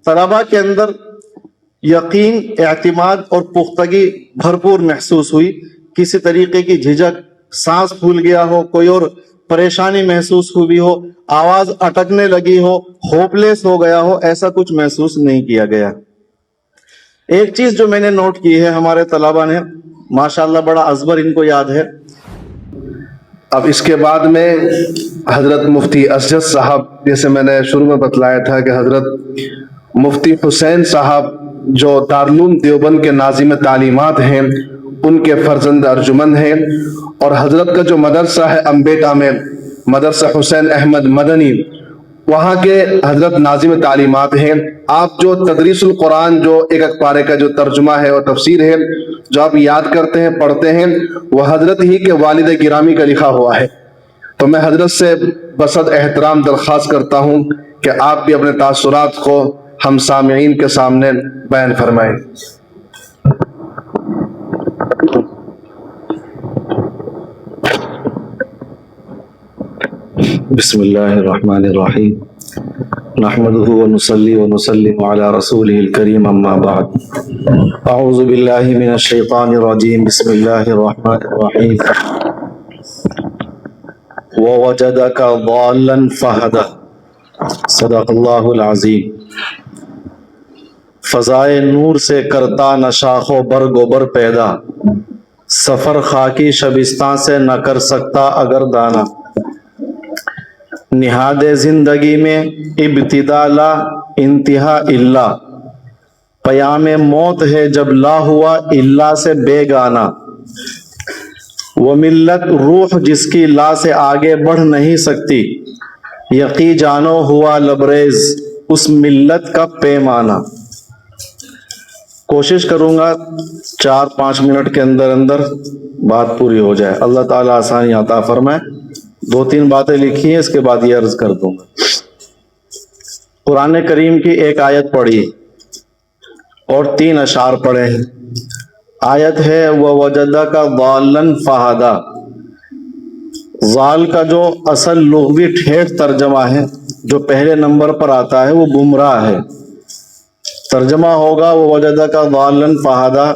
طلبا کے اندر یقین، اعتماد اور پختگی بھرپور محسوس ہوئی. کسی طریقے کی جھجک، سانس پھول گیا ہو، کوئی اور پریشانی محسوس ہوئی ہو، آواز اٹکنے لگی ہو، ہوپلیس ہو گیا ہو، ایسا کچھ محسوس نہیں کیا گیا. ایک چیز جو میں نے نوٹ کی ہے، ہمارے طلبا نے ماشاءاللہ بڑا ازبر ان کو یاد ہے. اب اس کے بعد میں حضرت مفتی اسجد صاحب، جیسے میں نے شروع میں بتلایا تھا کہ حضرت مفتی حسین صاحب جو دارالعلوم دیوبند کے ناظم تعلیمات ہیں، ان کے فرزند ارجمند ہیں، اور حضرت کا جو مدرسہ ہے امبیٹا میں، مدرسہ حسین احمد مدنی، وہاں کے حضرت ناظم تعلیمات ہیں. آپ جو تدریس القرآن، جو ایک ایک پارے کا جو ترجمہ ہے اور تفسیر ہے، جو آپ یاد کرتے ہیں، پڑھتے ہیں، وہ حضرت ہی کے والد گرامی کا لکھا ہوا ہے. تو میں حضرت سے بصد احترام درخواست کرتا ہوں کہ آپ بھی اپنے تاثرات کو ہم سامعین کے سامنے بیان فرمائیں. بسم اللہ الرحمن الرحیم. نحمده ونصلي ونسلم على رسوله الكريم اما بعد. اعوذ باللہ من الشیطان الرجیم. بسم اللہ الرحمن الرحیم. ووجدك ضالا فہدى. صدق اللہ العظیم. فضائے نور سے کرتا نہ شاخ و برگ و بر پیدا، سفر خاکی شبستان سے نہ کر سکتا اگر دانا. نہاد زندگی میں ابتدا لا انتہا الا، پیام موت ہے جب لا ہوا اللہ سے بے گانا. وہ ملت روح جس کی لا سے آگے بڑھ نہیں سکتی، یقی جانو ہوا لبریز اس ملت کا پیمانہ. کوشش کروں گا 4-5 منٹ کے اندر اندر بات پوری ہو جائے. اللہ تعالیٰ آسانی عطا فرمائے. 2-3 باتیں لکھی ہیں، اس کے بعد یہ عرض کر دوں گا. قرآن کریم کی ایک آیت پڑھی اور 3 اشعار پڑھے ہیں. آیت ہے وَوَجَدَكَ ضَالًّا فَهَدَى. ضال کا جو اصل لغوی ٹھیٹھ ترجمہ ہے، جو پہلے نمبر پر آتا ہے، وہ گمراہ ہے. ترجمہ ہوگا وَوَجَدَكَ ضَالًّا فَهَدَى،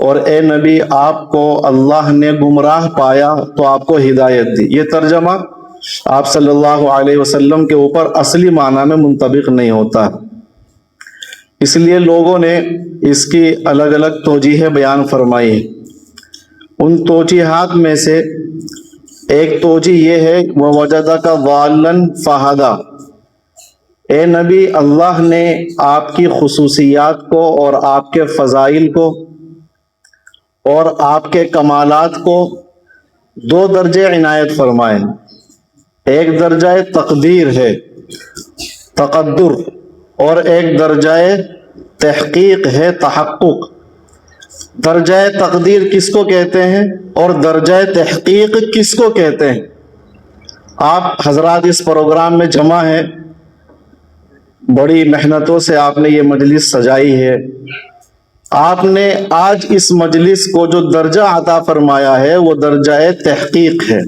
اور اے نبی آپ کو اللہ نے گمراہ پایا تو آپ کو ہدایت دی. یہ ترجمہ آپ صلی اللہ علیہ وسلم کے اوپر اصلی معنی میں منطبق نہیں ہوتا، اس لیے لوگوں نے اس کی الگ الگ توجیہیں بیان فرمائی ہیں. ان توجیحات میں سے ایک توجیہ یہ ہے وَوَجَدَكَ ضَالًّا فَهَدَى. اے نبی اللہ نے آپ کی خصوصیات کو اور آپ کے فضائل کو اور آپ کے کمالات کو 2 درجے عنایت فرمائے. ایک درجہ تقدیر ہے، تقدر، اور ایک درجہ تحقیق ہے، تحقق. درجہ تقدیر کس کو کہتے ہیں اور درجہ تحقیق کس کو کہتے ہیں؟ آپ حضرات اس پروگرام میں جمع ہیں، بڑی محنتوں سے آپ نے یہ مجلس سجائی ہے. آپ نے آج اس مجلس کو جو درجہ عطا فرمایا ہے وہ درجہ تحقیق ہے.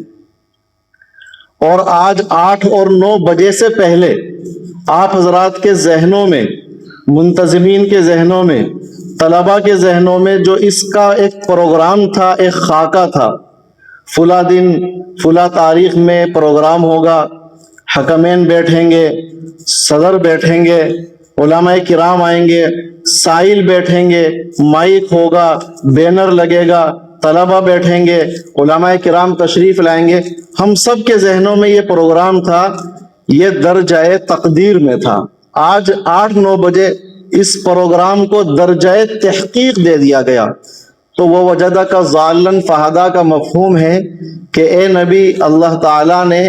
اور آج 8 اور 9 بجے سے پہلے آپ حضرات کے ذہنوں میں، منتظمین کے ذہنوں میں، طلباء کے ذہنوں میں جو اس کا ایک پروگرام تھا، ایک خاکہ تھا، فلاں دن فلاں تاریخ میں پروگرام ہوگا، حکمین بیٹھیں گے، صدر بیٹھیں گے، علماء کرام آئیں گے، سائل بیٹھیں گے، مائک ہوگا، بینر لگے گا، طلباء بیٹھیں گے، علماء کرام تشریف لائیں گے. ہم سب کے ذہنوں میں یہ پروگرام تھا، یہ درجہ تقدیر میں تھا. آج 8-9 بجے اس پروگرام کو درجہ تحقیق دے دیا گیا. تو وہ وَوَجَدَكَ ضَالًّا فَهَدَى کا مفہوم ہے کہ اے نبی اللہ تعالیٰ نے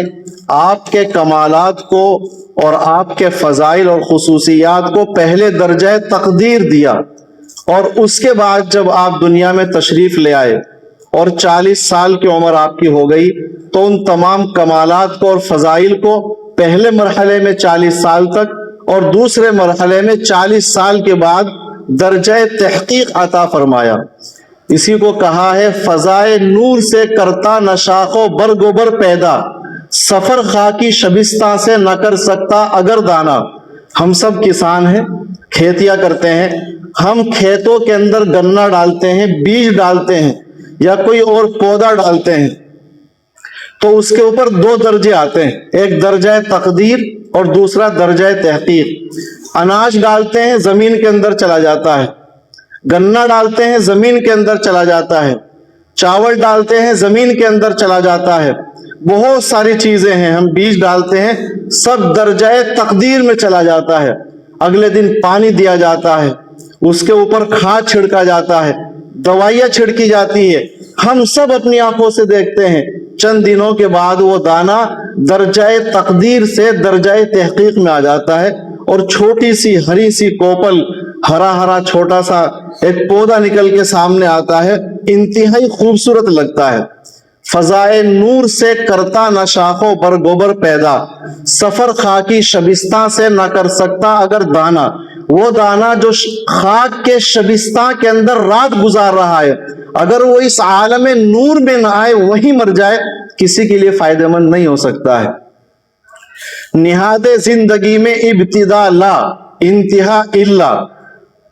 آپ کے کمالات کو اور آپ کے فضائل اور خصوصیات کو پہلے درجہ تقدیر دیا، اور اس کے بعد جب آپ دنیا میں تشریف لے آئے اور 40 سال کی عمر آپ کی ہو گئی تو ان تمام کمالات کو اور فضائل کو پہلے مرحلے میں 40 سال تک اور دوسرے مرحلے میں 40 سال کے بعد درجہ تحقیق عطا فرمایا. اسی کو کہا ہے فضائے نور سے کرتا نہ شاخ و برگ و بر پیدا، سفر خاکی شبستہ سے نہ کر سکتا اگر دانا. ہم سب کسان ہیں، खेतिया करते हैं, हम खेतों के अंदर गन्ना डालते हैं, बीज डालते हैं या कोई और पौधा डालते हैं, तो उसके ऊपर दो दर्जे आते हैं, एक दर्जा तकदीर और दूसरा दर्जा तहकीक। अनाज डालते हैं, जमीन के अंदर चला जाता है, गन्ना डालते हैं, जमीन के अंदर चला जाता है, चावल डालते हैं, जमीन के अंदर चला जाता है, बहुत सारी चीजें हैं, हम बीज डालते हैं, सब दर्जाए तकदीर में चला जाता है। अगले दिन पानी दिया जाता है, उसके ऊपर खाद छिड़का जाता है, दवाइयां छिड़की जाती है, हम सब अपनी आंखों से देखते हैं। चंद दिनों के बाद वो दाना दर्जाए तकदीर से दर्जाए तहकीक में आ जाता है और छोटी सी हरी सी कोपल, हरा हरा छोटा सा एक पौधा निकल के सामने आता है, इंतहाई खूबसूरत लगता है। फजाए नूर से करता न शाखों पर गोबर पैदा, सफर खाकी शबिस्ता से न कर सकता अगर दाना। वो दाना जो खाक के शबिस्ता के अंदर रात गुजार रहा है, अगर वो इस आलम नूर में ना आए, वहीं मर जाए, किसी के लिए फायदेमंद नहीं हो सकता है। निहादे जिंदगी में इब्तिदा ला इंतहा इल्ला,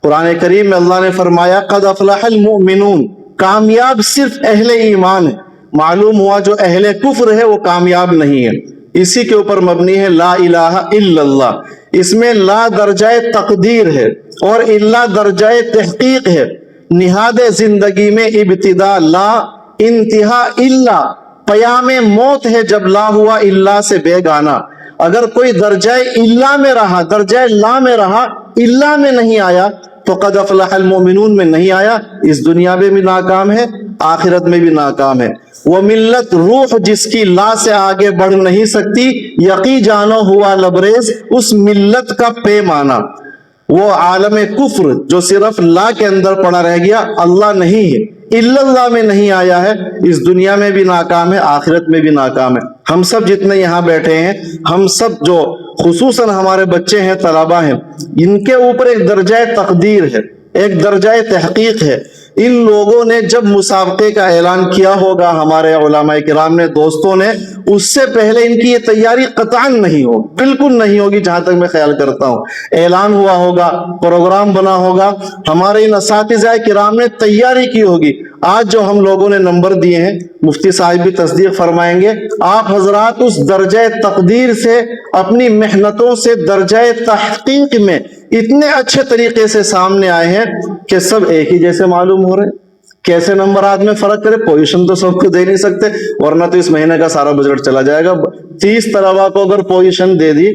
कुरान करीम में अल्लाह ने फरमाया कद अफलहल मुमिनून, कामयाब सिर्फ अहले ईमान है। मालूम हुआ जो अहले कुफ्र है वो कामयाब नहीं है। इसी के ऊपर मबनी है ला इलाहा इल्लल्लाह। इसमें ला दर्जाए तकदीर है और इल्ला दर्जाए तहकीक है। निहादे जिंदगी में इब्तिदा ला इंतहा इल्ला, पयामे मौत है जब ला हुआ इल्ला से बेगाना। अगर कोई दर्जाए इल्ला में रहा, दर्जाए ला में रहा, इल्ला में नहीं आया, तो कद अफलहल मोमिनून में नहीं आया, इस दुनिया में भी नाकाम है, आखिरत में भी नाकाम है। वो मिल्लत रूह जिसकी ला से आगे बढ़ नहीं सकती, यकी जानो हुआ लबरेज उस मिल्लत का पैमाना। वो आलम कुफ्र जो सिर्फ ला के अंदर पड़ा रह गया, अल्लाह नहीं है, इल्लल्लाह में नहीं आया है, इस दुनिया में भी नाकाम है, आखिरत में भी नाकाम है। हम सब जितने यहाँ बैठे हैं, हम सब जो खुसूसन हमारे बच्चे हैं, तलबा हैं, इनके ऊपर एक दर्जा तकदीर है, एक दर्जा तहकीक है। इन लोगों ने जब मुसाबके का ऐलान किया होगा, हमारे उलमाए किराम ने, दोस्तों ने, उससे पहले इनकी ये तैयारी कतई नहीं हो, बिल्कुल नहीं होगी, जहां तक मैं ख्याल करता हूँ। ऐलान हुआ होगा, प्रोग्राम बना होगा, हमारे इन असातिज़ा किराम ने तैयारी की होगी। आज जो हम लोगों ने नंबर दिए हैं, मुफ्ती साहिब भी तस्दीक फरमाएंगे, आप हजरात उस दर्जा तकदीर से, अपनी मेहनतों से दर्जा तहकीक में इतने अच्छे तरीके से सामने आए हैं कि सब एक ही जैसे मालूम हो रहे। कैसे नंबरात में फर्क करे, पोजीशन तो सबको दे नहीं सकते, वरना तो इस महीने का सारा बजट चला जाएगा। 30 तलबा को अगर पोजीशन दे दी,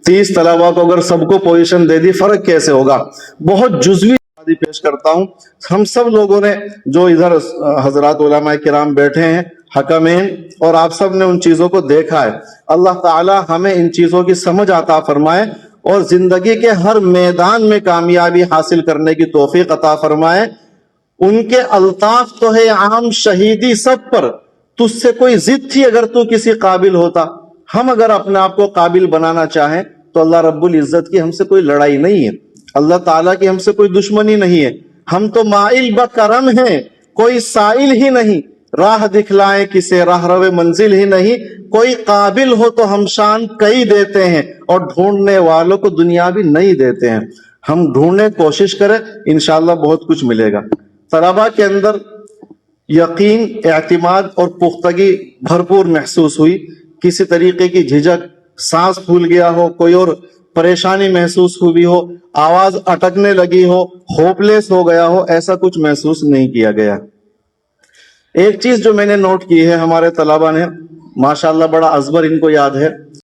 30 तलबा को अगर सबको पोजीशन दे दी, फर्क कैसे होगा। बहुत जुज़वी पेश करता हूं। हम सब लोगों ने जो इधर हजरात उलमाए किराम बैठे हैं, हकमेन, और आप सब ने उन चीजों को देखा है। अल्लाह ताला हमें इन चीजों की समझ अता फरमाए और जिंदगी के हर मैदान में कामयाबी हासिल करने की तौफीक अता फरमाए। उनके अल्ताफ तो है आम, शहीदी सब पर। तुझसे कोई जिद थी अगर तू किसी काबिल होता। हम अगर अपने आप को काबिल बनाना चाहें तो अल्लाह रब्बुल इज्जत की हमसे कोई लड़ाई नहीं है, अल्लाह ताला की हमसे कोई दुश्मनी नहीं है। हम तो माइल बकरम हैं, कोई साइल ही नहीं, राह दिखलाए किसे राहरवे मंजिल ही नहीं। कोई काबिल हो तो हम शान कई देते हैं और ढूंढने वालों को दुनिया भी नहीं देते हैं। हम ढूंढने कोशिश करें, इंशाअल्लाह बहुत कुछ मिलेगा। तलबा के अंदर यकीन, एतमाद और पुख्तगी भरपूर महसूस हुई। किसी तरीके की झिझक, सांस फूल गया हो, कोई और परेशानी महसूस हुई हो, आवाज अटकने लगी हो, होपलेस हो गया हो, ऐसा कुछ महसूस नहीं किया गया। एक चीज जो मैंने नोट की है, हमारे तलबा ने माशाअल्लाह बड़ा अजबर इनको याद है।